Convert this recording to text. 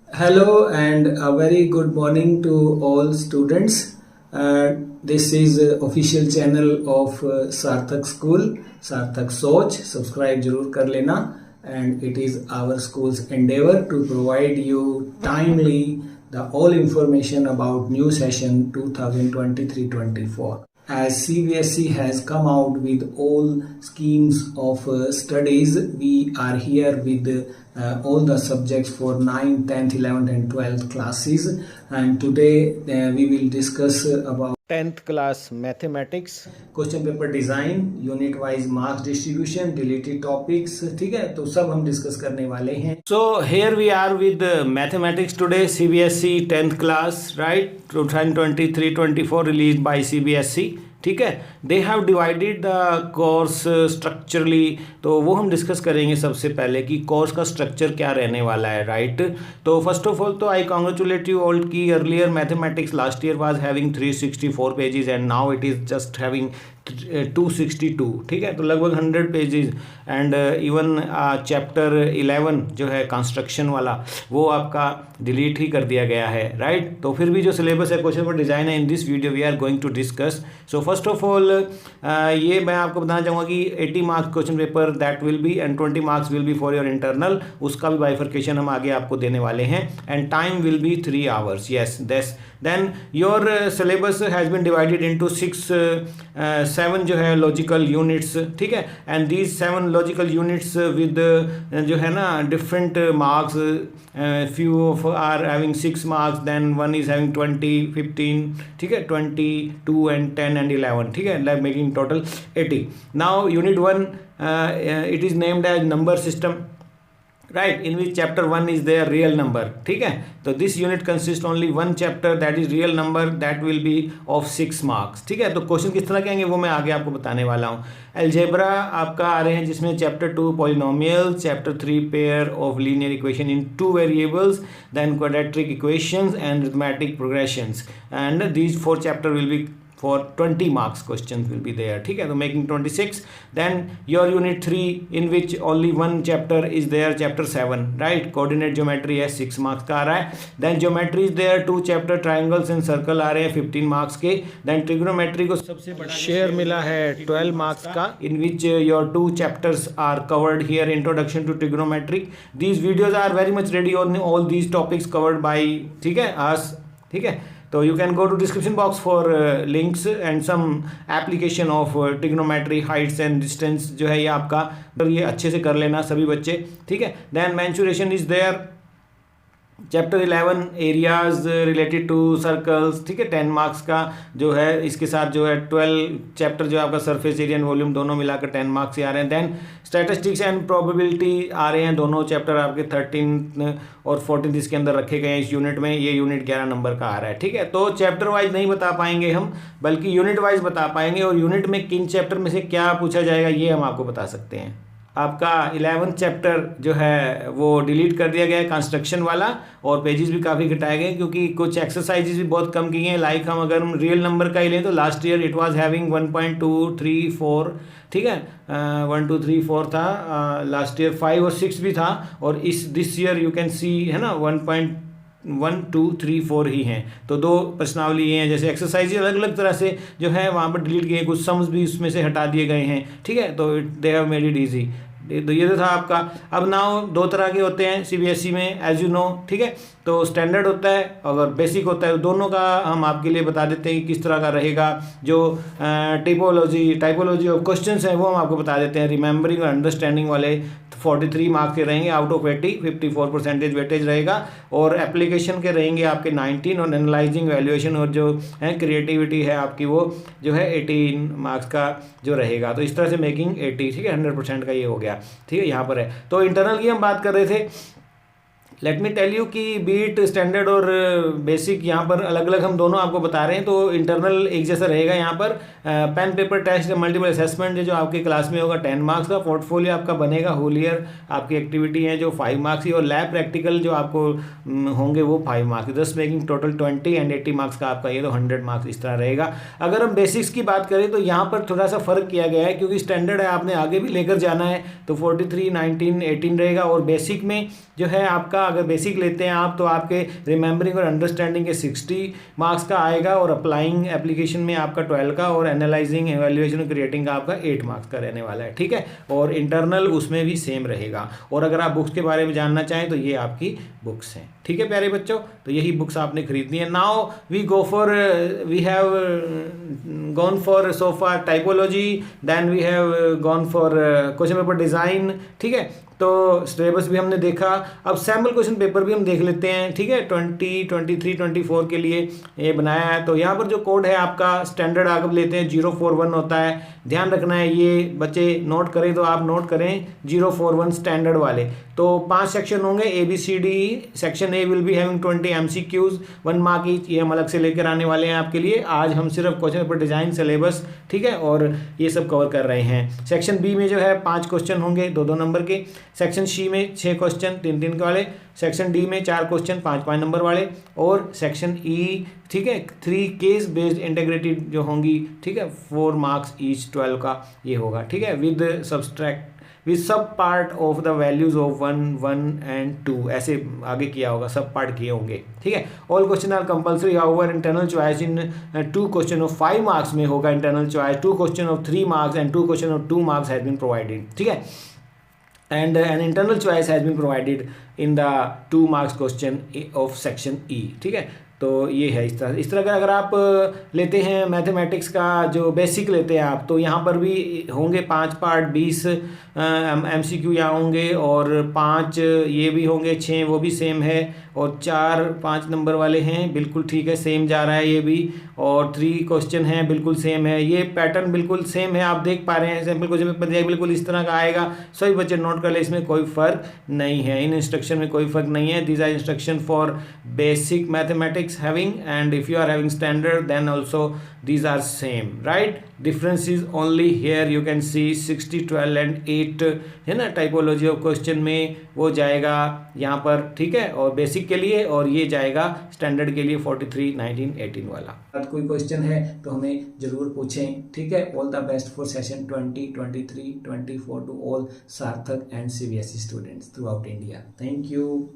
Hello and a very good morning to all students. This is official channel of Sarthak School, Sarthak Soch. Subscribe जरूर कर लेना. And it is our school's endeavor to provide you timely the all information about new session 2023-24. As CBSE has come out with all schemes of studies, we are here with all the subjects for 9th, 10th, 11th and 12th classes, and today we will discuss about 10th class mathematics. Question paper design, unit wise marks distribution, deleted topics. ठीक है, तो सब हम discuss करने वाले हैं. So here we are with mathematics today, CBSE 10th class, right? 2023-24 released by CBSE. ठीक है, they have divided the course structurally. तो वो हम डिस्कस करेंगे सबसे पहले कि कोर्स का स्ट्रक्चर क्या रहने वाला है, राइट? तो फर्स्ट ऑफ ऑल तो आई कॉन्ग्रेचुलेट यू ऑल की earlier mathematics last year was having 364 pages and now it is just having 262. ठीक है, तो लगभग 100 पेजेस. एंड इवन चैप्टर 11 जो है कंस्ट्रक्शन वाला वो आपका डिलीट ही कर दिया गया है, राइट? तो फिर भी जो सिलेबस है क्वेश्चन पेपर डिज़ाइन है, in this video we are going to discuss. So first of all ये मैं आपको बताना चाहूँगा कि 80 marks question paper that will be and 20 marks will be for your internal. उसका भी बाइफर्केशन हम आगे आपको देने वाले हैं. And time will be 3 hours. Yes, then your syllabus has been divided into 7 जो है लॉजिकल यूनिट्स. ठीक है, and these 7 logical units with जो है ना different marks. Few of are having 6 marks, then one is having 20, 15. ठीक है, 22 and 10 and 11. ठीक है, like making total 80. Now unit 1 it is named as number system, right, in which chapter 1 is their real number. ठीक है, तो this unit consists only one chapter that is real number that will be of 6 marks. ठीक है, तो question किस तरह के आएंगे वो मैं आगे आपको बताने वाला हूँ. अलजेब्रा आपका आ रहे हैं जिसमें chapter 2 polynomial, chapter 3 pair of linear equation in 2 variables, then quadratic equations and arithmetic progressions. And these 4 chapter will be for 20 marks questions will be there. ठीक है, तो making 26. Then your unit 3 in which only one chapter is there, chapter 7, right? Coordinate geometry है 6 marks का आ रहा है. Then geometry is there 2 chapter triangles and circle आ रहे हैं 15 marks के. Then trigonometry को सबसे बड़ा शेयर मिला है 12 marks का, in which your 2 chapters are covered here. Introduction to trigonometry. These videos are very much ready on all these topics covered by ठीक है us. ठीक है, तो you can go to description box for links and some application of trigonometry, heights and distance जो है ये आपका, तो ये अच्छे से कर लेना सभी बच्चे. ठीक है, then mensuration is there. Chapter 11 areas related to circles. ठीक है, 10 मार्क्स का जो है, इसके साथ जो है 12 चैप्टर जो आपका सरफेस एरिया एंड वॉल्यूम दोनों मिलाकर 10 मार्क्स ही आ रहे हैं. देन स्टैटिस्टिक्स एंड प्रोबेबिलिटी आ रहे हैं, दोनों चैप्टर आपके 13 और 14 इसके अंदर रखे गए हैं इस यूनिट में. ये यूनिट 11 नंबर का आ रहा है. ठीक है, तो चैप्टर वाइज नहीं बता पाएंगे हम, बल्कि यूनिट वाइज बता पाएंगे, और यूनिट में किन चैप्टर में से क्या पूछा जाएगा ये हम आपको बता सकते हैं. आपका 11th चैप्टर जो है वो डिलीट कर दिया गया है, कंस्ट्रक्शन वाला, और पेजेस भी काफ़ी घटाए गए क्योंकि कुछ एक्सरसाइजेज भी बहुत कम की हैं. लाइक हम अगर हम रियल नंबर का ही लें तो last year it was having 1.234. ठीक है, 1 2 3 4 था लास्ट ईयर, 5 और 6 भी था, और इस this year you can see है ना 1 2 3 4 ही हैं. तो 2 प्रश्नावली ये हैं, जैसे एक्सरसाइज अलग अलग तरह से जो है वहाँ पर डिलीट किए, कुछ सम्स भी उसमें से हटा दिए गए हैं. ठीक है, तो they have made it easy. तो ये तो था आपका. अब नाउ 2 तरह के होते हैं सीबीएसई में, एज यू नो. ठीक है, तो स्टैंडर्ड होता है और बेसिक होता है. दोनों का हम आपके लिए बता देते हैं कि किस तरह का रहेगा. जो टाइपोलॉजी ऑफ क्वेश्चंस हैं वो हम आपको बता देते हैं. रिमेंबरिंग और अंडरस्टैंडिंग वाले 43 मार्क्स के रहेंगे आउट ऑफ 80, 54% वेटेज रहेगा. और एप्लीकेशन के रहेंगे आपके 19, और एनालाइजिंग, वैल्यूएशन और जो है क्रिएटिविटी है आपकी वो जो है 18 मार्क्स का जो रहेगा. तो इस तरह से मेकिंग 80. ठीक है, 100% का ये हो गया. ठीक है, यहाँ पर है. तो इंटरनल की हम बात कर रहे थे. लेट मी टेल यू कि बीट स्टैंडर्ड और बेसिक यहाँ पर अलग अलग हम दोनों आपको बता रहे हैं. तो इंटरनल एक जैसा रहेगा. यहाँ पर pen paper test, multiple assessment जो आपकी क्लास में होगा 10 मार्क्स का. पोर्टफोलियो आपका बनेगा होल ईयर, आपकी एक्टिविटी है जो 5 मार्क्स की, और लैब प्रैक्टिकल जो आपको होंगे वो 5 marks. 10 making total 20 and 80 marks का आपका ये तो 100 मार्क्स इस तरह रहेगा. अगर हम बेसिक्स की बात करें तो यहाँ पर थोड़ा सा फर्क किया गया है क्योंकि स्टैंडर्ड है, आपने आगे भी लेकर जाना है, तो 43, 19, 18 रहेगा. और बेसिक में जो है आपका अगर बेसिक लेते हैं आप तो आपके रिमेंबरिंग और अंडरस्टैंडिंग के 60 मार्क्स का आएगा, और अप्लाइंग एप्लीकेशन में आपका 12 का, और एनालाइजिंग एवेल्युएशन और क्रिएटिंग का आपका 8 मार्क्स का रहने वाला है, ठीक है। और इंटरनल उसमें भी सेम रहेगा। और अगर आप बुक्स के बारे में जानना चाहें तो ये आपकी बुक्स हैं, ठीक है प्यारे बच्चों। तो यही बुक्स आपने खरीदनी है। Now we have gone for so far typology, then we have gone for question paper design, ठीक है। तो सिलेबस भी हमने देखा, अब सैम्पल क्वेश्चन पेपर भी हम देख लेते हैं, ठीक है। 20, 23, 24 के लिए ये बनाया है। तो यहाँ पर जो कोड है आपका स्टैंडर्ड आप लेते हैं 041 होता है, ध्यान रखना है। ये बच्चे नोट करें तो आप नोट करें 041 स्टैंडर्ड वाले। तो 5 सेक्शन होंगे ABCD। Section A will be having 20 MCQs, 1 mark each. ये हम अलग से लेकर आने वाले हैं आपके लिए। आज हम सिर्फ क्वेश्चन पेपर डिजाइन सिलेबस, ठीक है, और ये सब कवर कर रहे हैं। सेक्शन बी में जो है 5 क्वेश्चन होंगे 2-2 नंबर के। सेक्शन सी में 6 क्वेश्चन 3-3 वाले। सेक्शन डी में 4 क्वेश्चन 5-5 नंबर वाले। और सेक्शन ई, ठीक है, 3 केस बेस्ड इंटीग्रेटेड जो होंगी, ठीक है, 4 मार्क्स ईच 12 का ये होगा, ठीक है, विद सब्सट्रैक्ट विद सब part of the values of 1, 1 and 2, ऐसे आगे किया होगा, सब पार्ट किए होंगे, ठीक है। All question are compulsory, however internal choice in 2 question of 5 marks में होगा internal choice, 2 question of 3 marks and 2 question of 2 marks has been provided, ठीक है। And an internal choice has been provided in the 2 marks question of section E, ठीक है। तो ये है इस तरह का। अगर आप लेते हैं मैथमेटिक्स का जो बेसिक लेते हैं आप, तो यहाँ पर भी होंगे 5 पार्ट, 20 MCQ यहाँ होंगे, और 5 ये भी होंगे, 6 वो भी सेम है, और 4 5 नंबर वाले हैं, बिल्कुल ठीक है, सेम जा रहा है ये भी, और 3 क्वेश्चन हैं बिल्कुल सेम है। ये पैटर्न बिल्कुल सेम है, आप देख पा रहे हैं। सैम्पल क्वेश्चन पेपर बिल्कुल इस तरह का आएगा, सभी बच्चे नोट कर ले, इसमें कोई फ़र्क नहीं है, इन इंस्ट्रक्शन में कोई फ़र्क नहीं है। These are instruction for basic mathematics having, and if you are having standard then also these are same, right? Difference is only here you can see 60, 12 and 8 है ना। टाइपोलॉजी ऑफ क्वेश्चन में वो जाएगा यहाँ पर, ठीक है, और बेसिक के लिए, और ये जाएगा स्टैंडर्ड के लिए 43, 19, 18 वाला। कोई क्वेश्चन है तो हमें जरूर पूछें, ठीक है। All the best for session 20, 23, 24 to all Sarthak and CBSE students throughout India. Thank you.